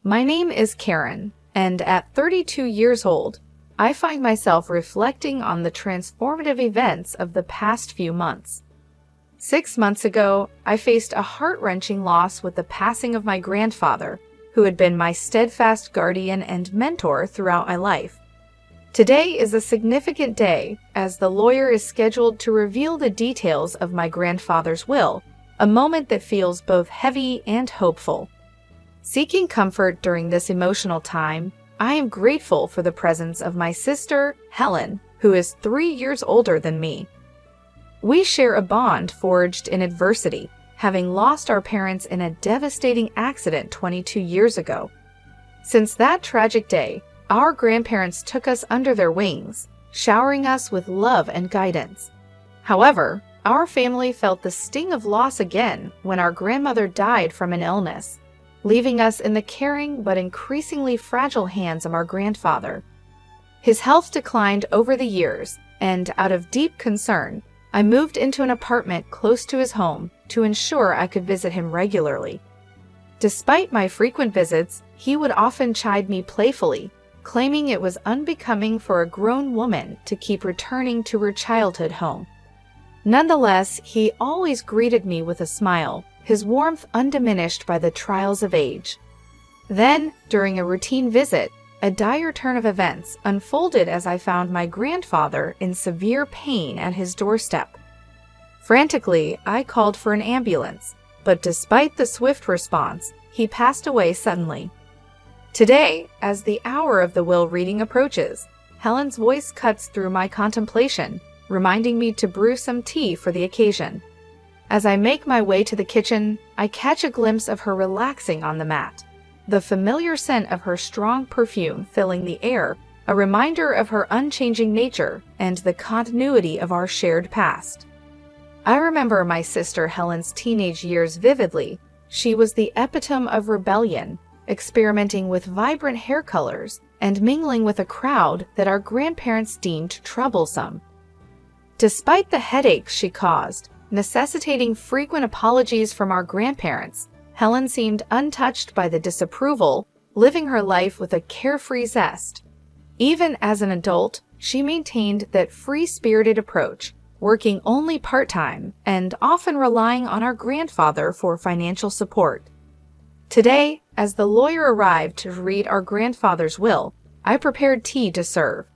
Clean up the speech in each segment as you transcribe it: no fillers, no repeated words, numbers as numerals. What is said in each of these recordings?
My name is Karen, and at 32 years old, I find myself reflecting on the transformative events of the past few months. 6 months ago, I faced a heart-wrenching loss with the passing of my grandfather, who had been my steadfast guardian and mentor throughout my life. Today is a significant day, as the lawyer is scheduled to reveal the details of my grandfather's will, a moment that feels both heavy and hopeful. Seeking comfort during this emotional time, I am grateful for the presence of my sister, Helen, who is 3 years older than me. We share a bond forged in adversity, having lost our parents in a devastating accident 22 years ago. Since that tragic day, our grandparents took us under their wings, showering us with love and guidance. However, our family felt the sting of loss again when our grandmother died from an illness, leaving us in the caring but increasingly fragile hands of our grandfather. His health declined over the years, and out of deep concern, I moved into an apartment close to his home to ensure I could visit him regularly. Despite my frequent visits, he would often chide me playfully, claiming it was unbecoming for a grown woman to keep returning to her childhood home. Nonetheless, he always greeted me with a smile, his warmth undiminished by the trials of age. Then, during a routine visit, a dire turn of events unfolded as I found my grandfather in severe pain at his doorstep. Frantically, I called for an ambulance, but despite the swift response, he passed away suddenly. Today, as the hour of the will reading approaches, Helen's voice cuts through my contemplation, reminding me to brew some tea for the occasion. As I make my way to the kitchen, I catch a glimpse of her relaxing on the mat, the familiar scent of her strong perfume filling the air, a reminder of her unchanging nature and the continuity of our shared past. I remember my sister Helen's teenage years vividly. She was the epitome of rebellion, experimenting with vibrant hair colors and mingling with a crowd that our grandparents deemed troublesome. Despite the headaches she caused, necessitating frequent apologies from our grandparents, Helen seemed untouched by the disapproval, living her life with a carefree zest. Even as an adult, she maintained that free-spirited approach, working only part-time and often relying on our grandfather for financial support. Today, as the lawyer arrived to read our grandfather's will, I prepared tea to serve.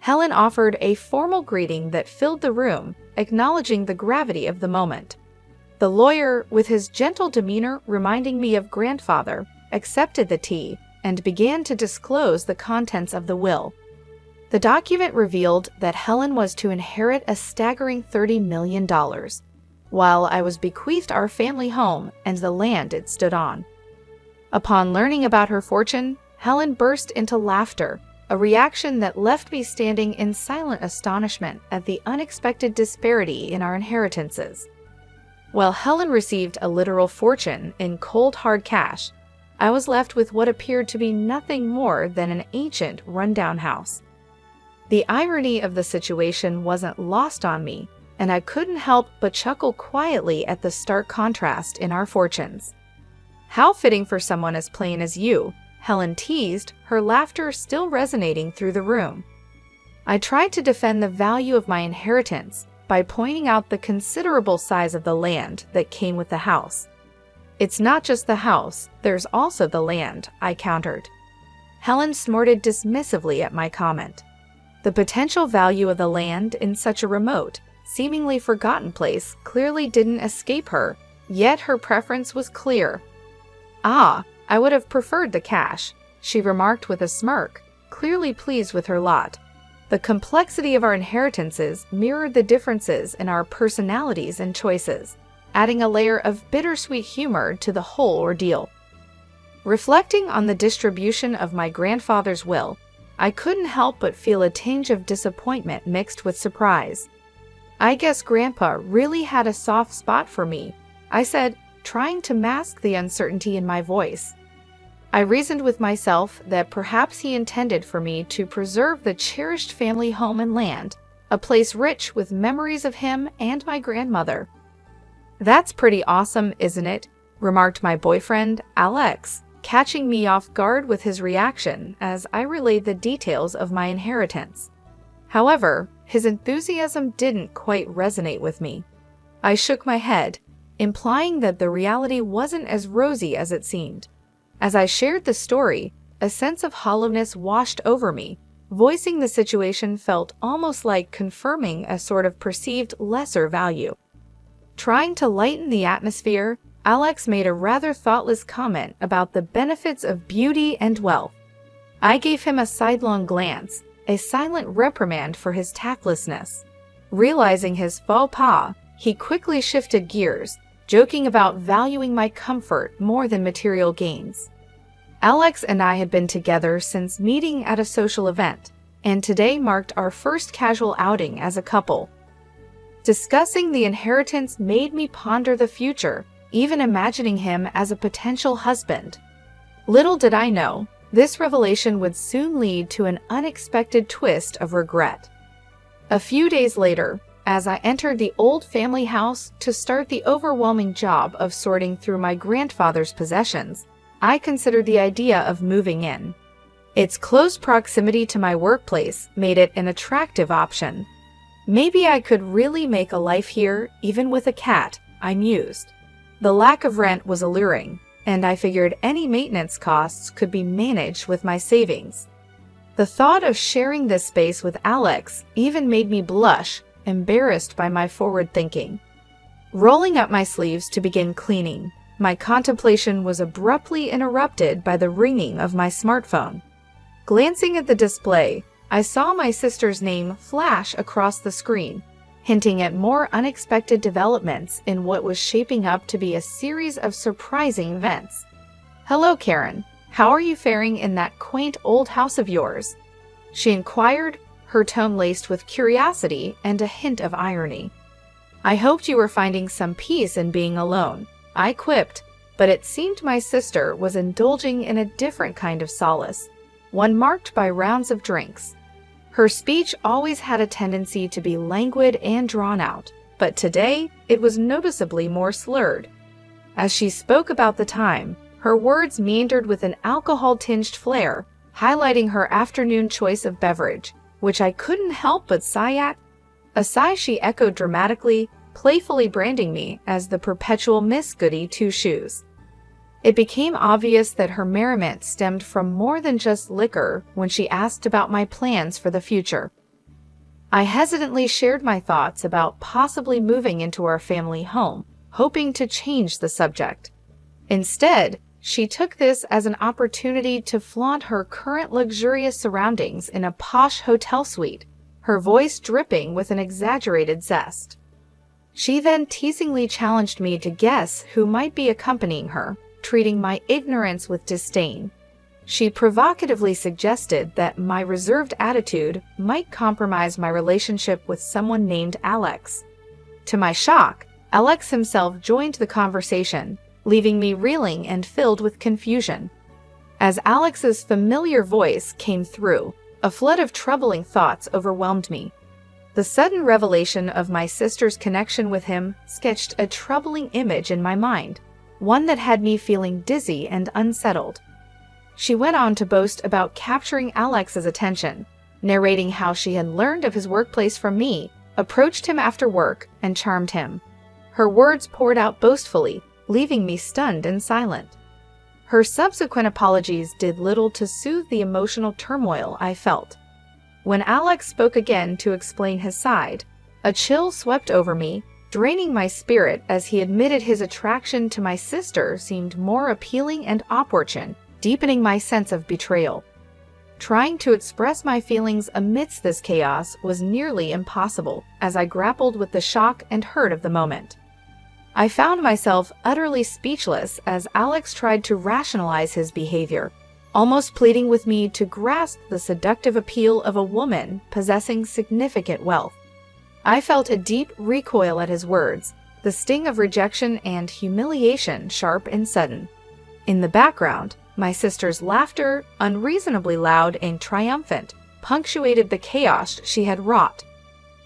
Helen offered a formal greeting that filled the room, acknowledging the gravity of the moment. The lawyer, with his gentle demeanor reminding me of grandfather, accepted the tea and began to disclose the contents of the will. The document revealed that Helen was to inherit a staggering $30 million, while I was bequeathed our family home and the land it stood on. Upon learning about her fortune, Helen burst into laughter, a reaction that left me standing in silent astonishment at the unexpected disparity in our inheritances. While Helen received a literal fortune in cold hard cash, I was left with what appeared to be nothing more than an ancient, rundown house. The irony of the situation wasn't lost on me, and I couldn't help but chuckle quietly at the stark contrast in our fortunes. "How fitting for someone as plain as you," Helen teased, her laughter still resonating through the room. I tried to defend the value of my inheritance by pointing out the considerable size of the land that came with the house. "It's not just the house, there's also the land," I countered. Helen snorted dismissively at my comment. The potential value of the land in such a remote, seemingly forgotten place clearly didn't escape her, yet her preference was clear. "Ah, I would have preferred the cash," she remarked with a smirk, clearly pleased with her lot. The complexity of our inheritances mirrored the differences in our personalities and choices, adding a layer of bittersweet humor to the whole ordeal. Reflecting on the distribution of my grandfather's will, I couldn't help but feel a tinge of disappointment mixed with surprise. "I guess Grandpa really had a soft spot for me," I said, trying to mask the uncertainty in my voice. I reasoned with myself that perhaps he intended for me to preserve the cherished family home and land, a place rich with memories of him and my grandmother. "That's pretty awesome, isn't it?" remarked my boyfriend, Alex, catching me off guard with his reaction as I relayed the details of my inheritance. However, his enthusiasm didn't quite resonate with me. I shook my head, implying that the reality wasn't as rosy as it seemed. As I shared the story, a sense of hollowness washed over me. Voicing the situation felt almost like confirming a sort of perceived lesser value. Trying to lighten the atmosphere, Alex made a rather thoughtless comment about the benefits of beauty and wealth. I gave him a sidelong glance, a silent reprimand for his tactlessness. Realizing his faux pas, he quickly shifted gears, joking about valuing my comfort more than material gains. Alex and I had been together since meeting at a social event, and today marked our first casual outing as a couple. Discussing the inheritance made me ponder the future, even imagining him as a potential husband. Little did I know, this revelation would soon lead to an unexpected twist of regret. A few days later, as I entered the old family house to start the overwhelming job of sorting through my grandfather's possessions, I considered the idea of moving in. Its close proximity to my workplace made it an attractive option. Maybe I could really make a life here, even with a cat, I mused. The lack of rent was alluring, and I figured any maintenance costs could be managed with my savings. The thought of sharing this space with Alex even made me blush, embarrassed by my forward thinking. Rolling up my sleeves to begin cleaning, my contemplation was abruptly interrupted by the ringing of my smartphone. Glancing at the display, I saw my sister's name flash across the screen, hinting at more unexpected developments in what was shaping up to be a series of surprising events. "Hello, Karen. How are you faring in that quaint old house of yours?" she inquired, her tone laced with curiosity and a hint of irony. "I hoped you were finding some peace in being alone," I quipped, but it seemed my sister was indulging in a different kind of solace, one marked by rounds of drinks. Her speech always had a tendency to be languid and drawn out, but today it was noticeably more slurred. As she spoke about the time, her words meandered with an alcohol-tinged flair, highlighting her afternoon choice of beverage, which I couldn't help but sigh at. A sigh she echoed dramatically, playfully branding me as the perpetual Miss Goody Two-Shoes. It became obvious that her merriment stemmed from more than just liquor when she asked about my plans for the future. I hesitantly shared my thoughts about possibly moving into our family home, hoping to change the subject. Instead, she took this as an opportunity to flaunt her current luxurious surroundings in a posh hotel suite, her voice dripping with an exaggerated zest. She then teasingly challenged me to guess who might be accompanying her, treating my ignorance with disdain. She provocatively suggested that my reserved attitude might compromise my relationship with someone named Alex. To my shock, Alex himself joined the conversation, leaving me reeling and filled with confusion. As Alex's familiar voice came through, a flood of troubling thoughts overwhelmed me. The sudden revelation of my sister's connection with him sketched a troubling image in my mind, one that had me feeling dizzy and unsettled. She went on to boast about capturing Alex's attention, narrating how she had learned of his workplace from me, approached him after work, and charmed him. Her words poured out boastfully, leaving me stunned and silent. Her subsequent apologies did little to soothe the emotional turmoil I felt. When Alex spoke again to explain his side, a chill swept over me, draining my spirit as he admitted his attraction to my sister seemed more appealing and opportune, deepening my sense of betrayal. Trying to express my feelings amidst this chaos was nearly impossible as I grappled with the shock and hurt of the moment. I found myself utterly speechless as Alex tried to rationalize his behavior, almost pleading with me to grasp the seductive appeal of a woman possessing significant wealth. I felt a deep recoil at his words, the sting of rejection and humiliation sharp and sudden. In the background, my sister's laughter, unreasonably loud and triumphant, punctuated the chaos she had wrought.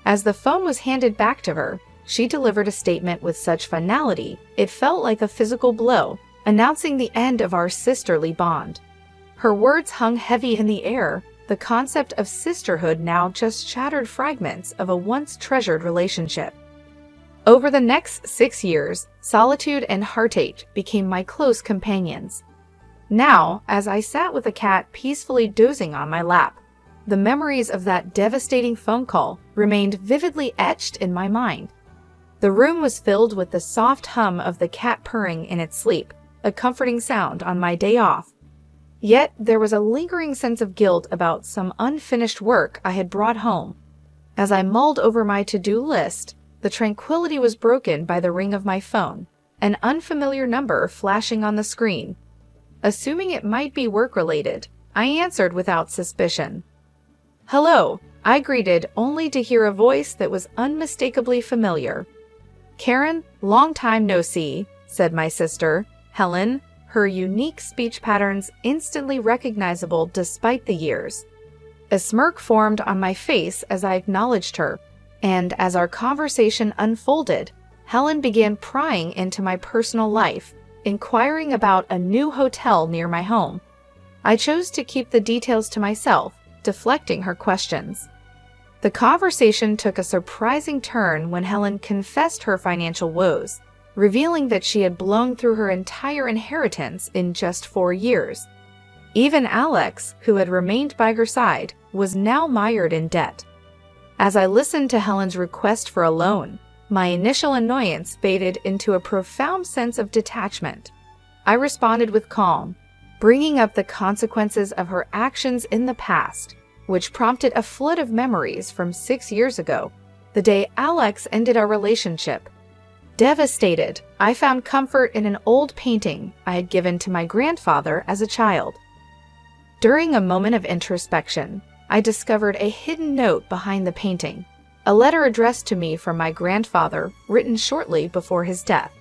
As the phone was handed back to her, she delivered a statement with such finality it felt like a physical blow, announcing the end of our sisterly bond. Her words hung heavy in the air, the concept of sisterhood now just shattered fragments of a once treasured relationship. Over the next 6 years, solitude and heartache became my close companions. Now, as I sat with the cat peacefully dozing on my lap, the memories of that devastating phone call remained vividly etched in my mind. The room was filled with the soft hum of the cat purring in its sleep, a comforting sound on my day off. Yet there was a lingering sense of guilt about some unfinished work I had brought home. As I mulled over my to-do list, the tranquility was broken by the ring of my phone, an unfamiliar number flashing on the screen. Assuming it might be work-related, I answered without suspicion. "Hello," I greeted, only to hear a voice that was unmistakably familiar. "Karen, long time no see," said my sister, Helen, her unique speech patterns instantly recognizable despite the years. A smirk formed on my face as I acknowledged her, and as our conversation unfolded, Helen began prying into my personal life, inquiring about a new hotel near my home. I chose to keep the details to myself, deflecting her questions. The conversation took a surprising turn when Helen confessed her financial woes, revealing that she had blown through her entire inheritance in just 4 years. Even Alex, who had remained by her side, was now mired in debt. As I listened to Helen's request for a loan, my initial annoyance faded into a profound sense of detachment. I responded with calm, bringing up the consequences of her actions in the past, which prompted a flood of memories from 6 years ago, the day Alex ended our relationship. Devastated, I found comfort in an old painting I had given to my grandfather as a child. During a moment of introspection, I discovered a hidden note behind the painting, a letter addressed to me from my grandfather, written shortly before his death.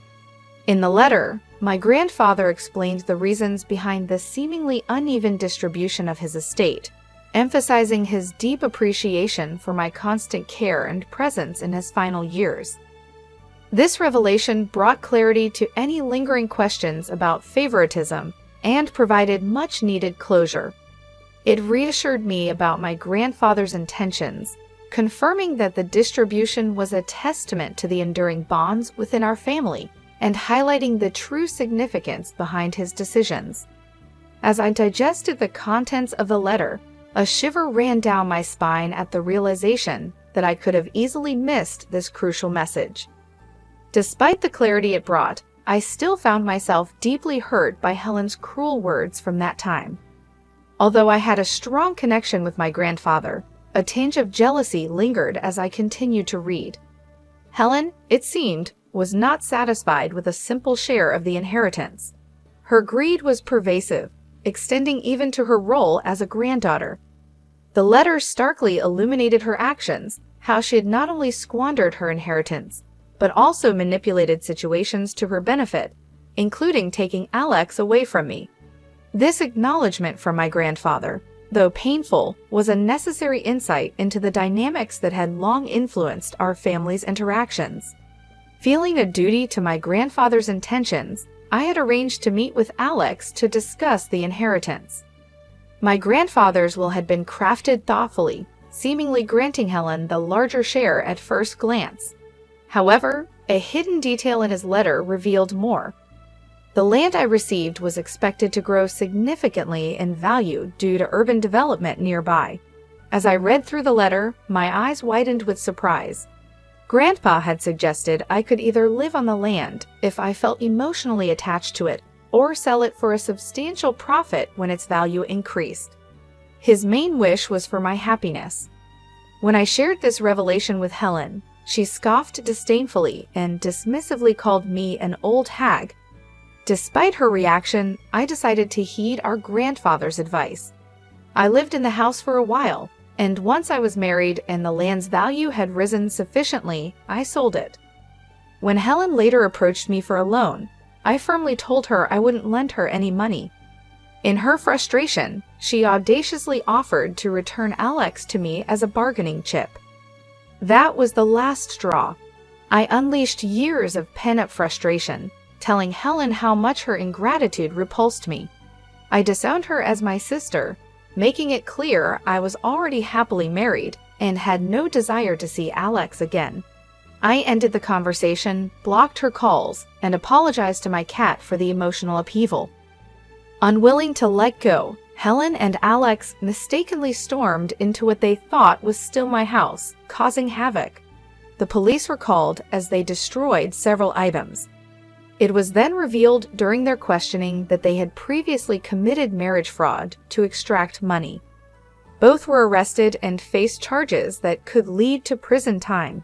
In the letter, my grandfather explained the reasons behind the seemingly uneven distribution of his estate, emphasizing his deep appreciation for my constant care and presence in his final years. This revelation brought clarity to any lingering questions about favoritism and provided much-needed closure. It reassured me about my grandfather's intentions, confirming that the distribution was a testament to the enduring bonds within our family and highlighting the true significance behind his decisions. As I digested the contents of the letter, a shiver ran down my spine at the realization that I could have easily missed this crucial message. Despite the clarity it brought, I still found myself deeply hurt by Helen's cruel words from that time. Although I had a strong connection with my grandfather, a tinge of jealousy lingered as I continued to read. Helen, it seemed, was not satisfied with a simple share of the inheritance. Her greed was pervasive, extending even to her role as a granddaughter. The letter starkly illuminated her actions, how she had not only squandered her inheritance, but also manipulated situations to her benefit, including taking Alex away from me. This acknowledgement from my grandfather, though painful, was a necessary insight into the dynamics that had long influenced our family's interactions. Feeling a duty to my grandfather's intentions, I had arranged to meet with Alex to discuss the inheritance. My grandfather's will had been crafted thoughtfully, seemingly granting Helen the larger share at first glance. However, a hidden detail in his letter revealed more. The land I received was expected to grow significantly in value due to urban development nearby. As I read through the letter, my eyes widened with surprise. Grandpa had suggested I could either live on the land if I felt emotionally attached to it, or sell it for a substantial profit when its value increased. His main wish was for my happiness. When I shared this revelation with Helen, she scoffed disdainfully and dismissively called me an old hag. Despite her reaction, I decided to heed our grandfather's advice. I lived in the house for a while, and once I was married and the land's value had risen sufficiently, I sold it. When Helen later approached me for a loan, I firmly told her I wouldn't lend her any money. In her frustration, she audaciously offered to return Alex to me as a bargaining chip. That was the last straw. I unleashed years of pent-up frustration, telling Helen how much her ingratitude repulsed me. I disowned her as my sister, making it clear I was already happily married and had no desire to see Alex again. I ended the conversation, blocked her calls, and apologized to my cat for the emotional upheaval. Unwilling to let go, Helen and Alex mistakenly stormed into what they thought was still my house, causing havoc. The police were called as they destroyed several items. It was then revealed during their questioning that they had previously committed marriage fraud to extract money. Both were arrested and faced charges that could lead to prison time.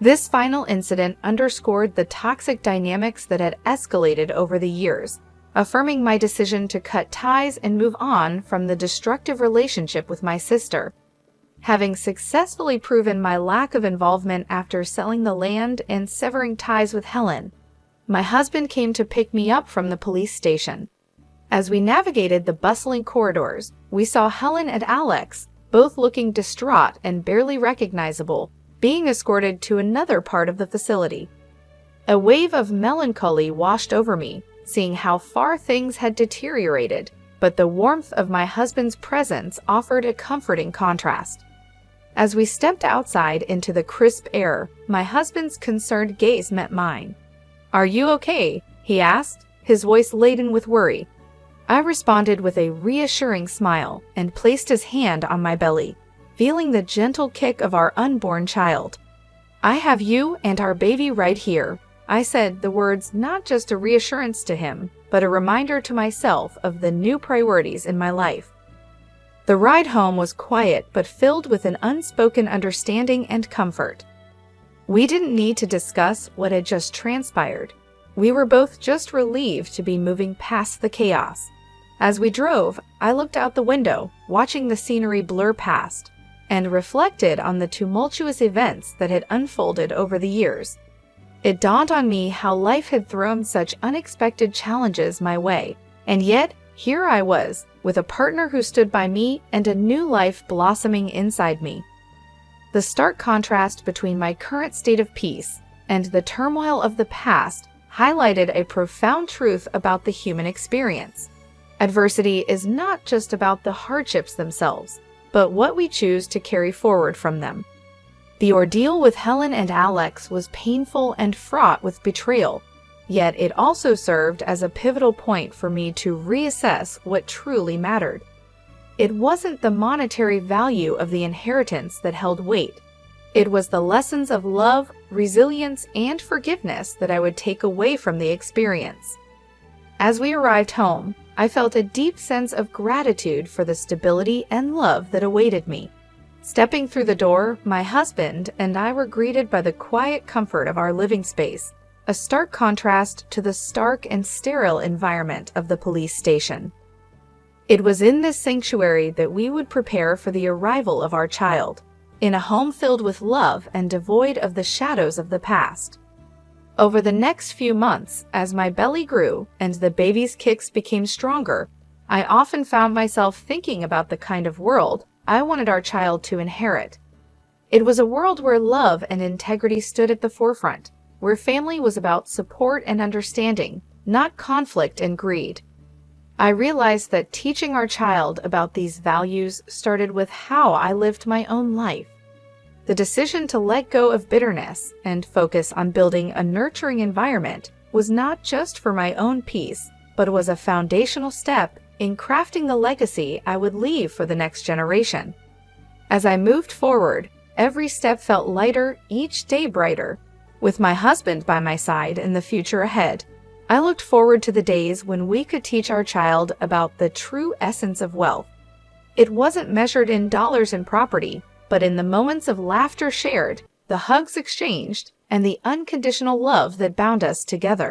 This final incident underscored the toxic dynamics that had escalated over the years, affirming my decision to cut ties and move on from the destructive relationship with my sister. Having successfully proven my lack of involvement after selling the land and severing ties with Helen, my husband came to pick me up from the police station. As we navigated the bustling corridors, we saw Helen and Alex, both looking distraught and barely recognizable, being escorted to another part of the facility. A wave of melancholy washed over me, seeing how far things had deteriorated, but the warmth of my husband's presence offered a comforting contrast. As we stepped outside into the crisp air, my husband's concerned gaze met mine. "Are you okay?" he asked, his voice laden with worry. I responded with a reassuring smile and placed his hand on my belly, feeling the gentle kick of our unborn child. "I have you and our baby right here," I said, the words not just a reassurance to him, but a reminder to myself of the new priorities in my life. The ride home was quiet but filled with an unspoken understanding and comfort. We didn't need to discuss what had just transpired. We were both just relieved to be moving past the chaos. As we drove, I looked out the window, watching the scenery blur past, and reflected on the tumultuous events that had unfolded over the years. It dawned on me how life had thrown such unexpected challenges my way, and yet here I was, with a partner who stood by me and a new life blossoming inside me. The stark contrast between my current state of peace and the turmoil of the past highlighted a profound truth about the human experience. Adversity is not just about the hardships themselves, but what we choose to carry forward from them. The ordeal with Helen and Alex was painful and fraught with betrayal, yet it also served as a pivotal point for me to reassess what truly mattered. It wasn't the monetary value of the inheritance that held weight. It was the lessons of love, resilience, and forgiveness that I would take away from the experience. As we arrived home, I felt a deep sense of gratitude for the stability and love that awaited me. Stepping through the door, my husband and I were greeted by the quiet comfort of our living space, a stark contrast to the stark and sterile environment of the police station. It was in this sanctuary that we would prepare for the arrival of our child, in a home filled with love and devoid of the shadows of the past. Over the next few months, as my belly grew and the baby's kicks became stronger, I often found myself thinking about the kind of world I wanted our child to inherit. It was a world where love and integrity stood at the forefront, where family was about support and understanding, not conflict and greed. I realized that teaching our child about these values started with how I lived my own life. The decision to let go of bitterness and focus on building a nurturing environment was not just for my own peace, but was a foundational step in crafting the legacy I would leave for the next generation. As I moved forward, every step felt lighter, each day brighter. With my husband by my side in the future ahead, I looked forward to the days when we could teach our child about the true essence of wealth. It wasn't measured in dollars and property, but in the moments of laughter shared, the hugs exchanged, and the unconditional love that bound us together.